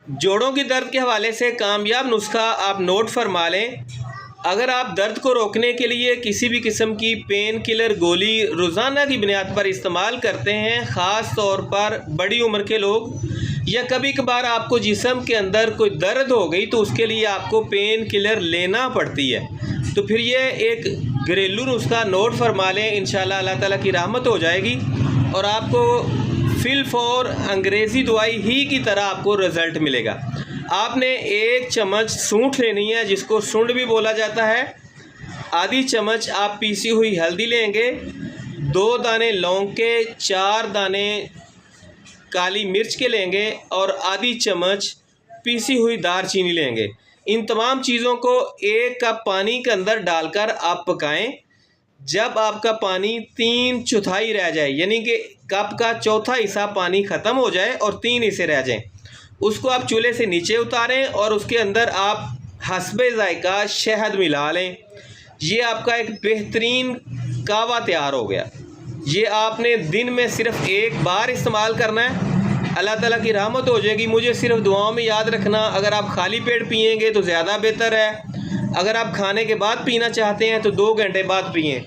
जोड़ों की दर्द के हवाले से कामयाब नुस्खा आप नोट फरमा लें। अगर आप दर्द को रोकने के लिए किसी भी किस्म की पेन किलर गोली रोज़ाना की बुनियाद पर इस्तेमाल करते हैं, ख़ास तौर पर बड़ी उम्र के लोग, या कभी कभार आपको जिस्म के अंदर कोई दर्द हो गई तो उसके लिए आपको पेन किलर लेना पड़ती है, तो फिर ये एक घरेलू नुस्खा नोट फरमा लें। इंशाल्लाह अल्लाह ताला की रहमत हो जाएगी और आपको फिल फॉर अंग्रेज़ी दवाई ही की तरह आपको रिज़ल्ट मिलेगा। आपने 1 चम्मच सूंठ लेनी है, जिसको सुंड भी बोला जाता है। आधी चम्मच आप पीसी हुई हल्दी लेंगे, 2 दाने लौंग के, 4 दाने काली मिर्च के लेंगे और आधी चम्मच पीसी हुई दालचीनी लेंगे। इन तमाम चीज़ों को 1 कप पानी के अंदर डालकर आप पकाएं। जब आपका पानी 3/4 रह जाए, यानी कि कप का चौथा हिस्सा पानी ख़त्म हो जाए और 3 हिस्से रह जाएं, उसको आप चूल्हे से नीचे उतारें और उसके अंदर आप हस्बे ज़ायका शहद मिला लें। ये आपका एक बेहतरीन कावा तैयार हो गया। ये आपने दिन में सिर्फ़ 1 बार इस्तेमाल करना है, अल्लाह ताला की रहमत हो जाएगी। मुझे सिर्फ दुआओं में याद रखना। अगर आप खाली पेट पिएंगे तो ज़्यादा बेहतर है, अगर आप खाने के बाद पीना चाहते हैं तो 2 घंटे बाद पिएं।